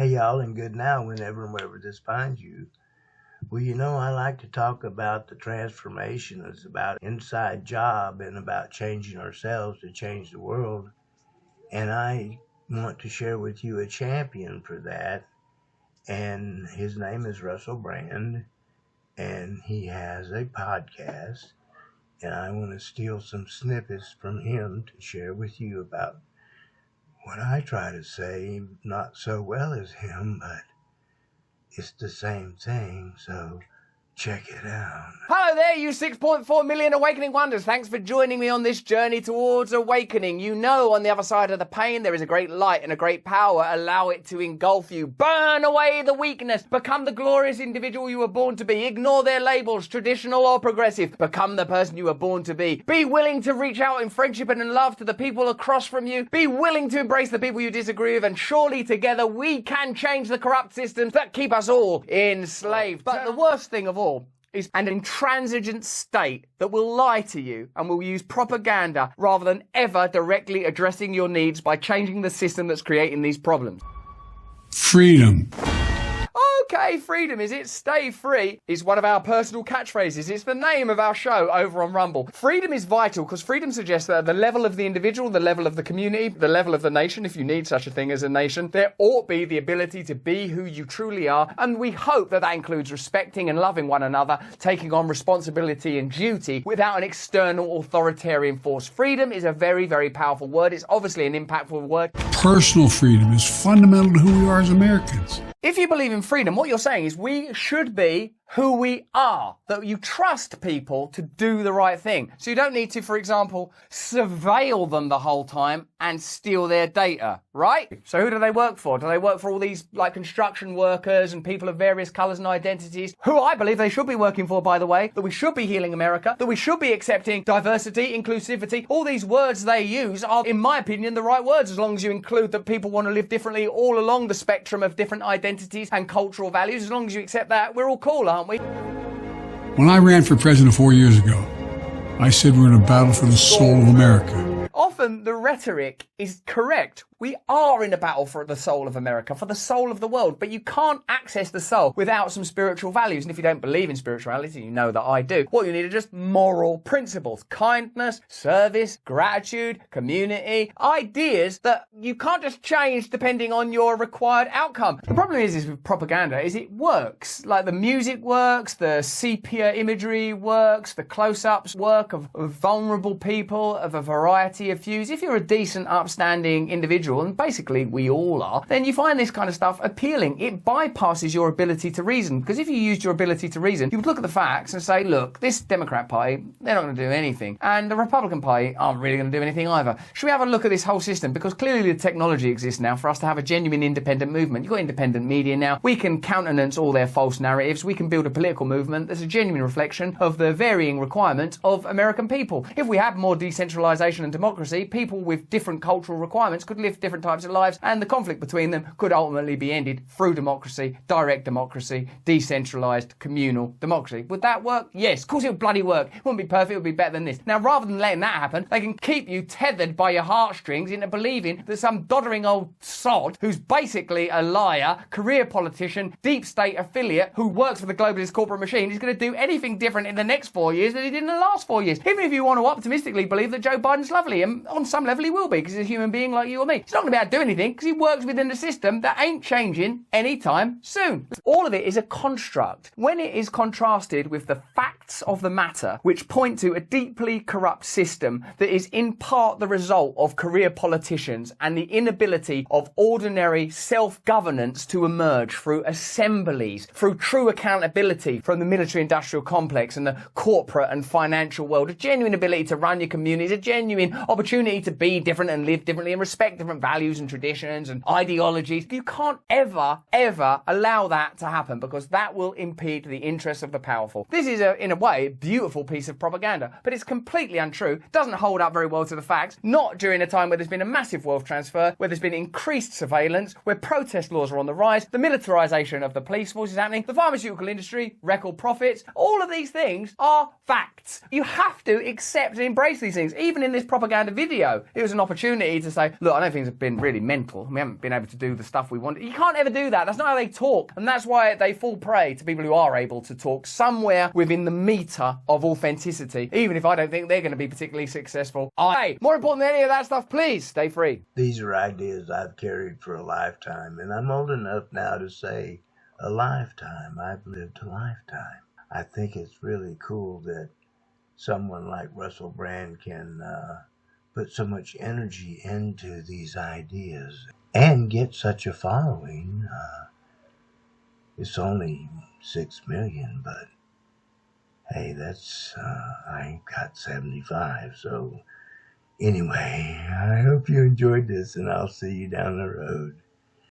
Hey y'all, and good now whenever and wherever this finds you. Well, I like to talk about the transformation. It's about inside job and about changing ourselves to change the world. And I want to share with you a champion for that. And his name is Russell Brand. And he has a podcast. And I want to steal some snippets from him to share with you about what I try to say, not so well as him, but it's the same thing, so check it out. Hello there, you 6.4 million awakening wonders. Thanks for joining me on this journey towards awakening. You know, on the other side of the pain, there is a great light and a great power. Allow it to engulf you. Burn away the weakness. Become the glorious individual you were born to be. Ignore their labels, traditional or progressive. Become the person you were born to be. Be willing to reach out in friendship and in love to the people across from you. Be willing to embrace the people you disagree with. And surely together we can change the corrupt systems that keep us all enslaved. But the worst thing of all is an intransigent state that will lie to you and will use propaganda rather than ever directly addressing your needs by changing the system that's creating these problems. Freedom. Okay, freedom, is it? Stay free is one of our personal catchphrases. It's the name of our show over on Rumble. Freedom is vital because freedom suggests that at the level of the individual, the level of the community, the level of the nation, if you need such a thing as a nation, there ought be the ability to be who you truly are. And we hope that that includes respecting and loving one another, taking on responsibility and duty without an external authoritarian force. Freedom is a very, very powerful word. It's obviously an impactful word. Personal freedom is fundamental to who we are as Americans. If you believe in freedom, what you're saying is we should be who we are, that you trust people to do the right thing. So you don't need to, for example, surveil them the whole time and steal their data, right? So who do they work for? Do they work for all these like construction workers and people of various colours and identities, who I believe they should be working for, by the way, that we should be healing America, that we should be accepting diversity, inclusivity. All these words they use are, in my opinion, the right words, as long as you include that people want to live differently all along the spectrum of different identities and cultural values. As long as you accept that, we're all cool, aren't we? When I ran for president 4 years ago, I said we're in a battle for the soul of America. Often the rhetoric is correct. We are in a battle for the soul of America, for the soul of the world, but you can't access the soul without some spiritual values. And if you don't believe in spirituality, you know that I do. What you need are just moral principles, kindness, service, gratitude, community, ideas that you can't just change depending on your required outcome. The problem is with propaganda is it works. Like the music works, the sepia imagery works, the close-ups work of vulnerable people, of a variety of views. If you're a decent, upstanding individual, and basically we all are, then you find this kind of stuff appealing. It bypasses your ability to reason, because if you used your ability to reason, you would look at the facts and say, look, this Democrat Party, they're not going to do anything, and the Republican Party aren't really going to do anything either. Should we have a look at this whole system? Because clearly the technology exists now for us to have a genuine independent movement. You've got independent media now. We can countenance all their false narratives. We can build a political movement that's a genuine reflection of the varying requirements of American people. If we had more decentralization and democracy, people with different cultural requirements could live different types of lives, and the conflict between them could ultimately be ended through democracy, direct democracy, decentralized communal democracy. Would that work? Yes, of course it would bloody work. It wouldn't be perfect, it would be better than this. Now, rather than letting that happen, they can keep you tethered by your heartstrings into believing that some doddering old sod, who's basically a liar, career politician, deep state affiliate, who works for the globalist corporate machine, is going to do anything different in the next 4 years than he did in the last 4 years. Even if you want to optimistically believe that Joe Biden's lovely, and on some level he will be, because he's a human being like you or me. He's not going to be able to do anything because he works within a system that ain't changing anytime soon. All of it is a construct. When it is contrasted with the facts of the matter, which point to a deeply corrupt system that is in part the result of career politicians and the inability of ordinary self-governance to emerge through assemblies, through true accountability from the military-industrial complex and the corporate and financial world, a genuine ability to run your communities, a genuine opportunity to be different and live differently and respect different values and traditions and ideologies. You can't ever allow that to happen, because that will impede the interests of the powerful. This is, in a way, a beautiful piece of propaganda, but it's completely untrue, doesn't hold up very well to the facts, not during a time where there's been a massive wealth transfer, where there's been increased surveillance, where protest laws are on the rise, the militarisation of the police force is happening, the pharmaceutical industry, record profits. All of these things are facts. You have to accept and embrace these things. Even in this propaganda video, it was an opportunity to say, look, I don't think things have been really mental. We haven't been able to do the stuff we want. You can't ever do that. That's not how they talk. And that's why they fall prey to people who are able to talk somewhere within the meter of authenticity, even if I don't think they're going to be particularly successful. Hey, more important than any of that stuff, please stay free. These are ideas I've carried for a lifetime, and I'm old enough now to say a lifetime. I've lived a lifetime. I think it's really cool that someone like Russell Brand can put so much energy into these ideas and get such a following. It's only 6 million, but hey, that's, I got 75. So anyway, I hope you enjoyed this, and I'll see you down the road.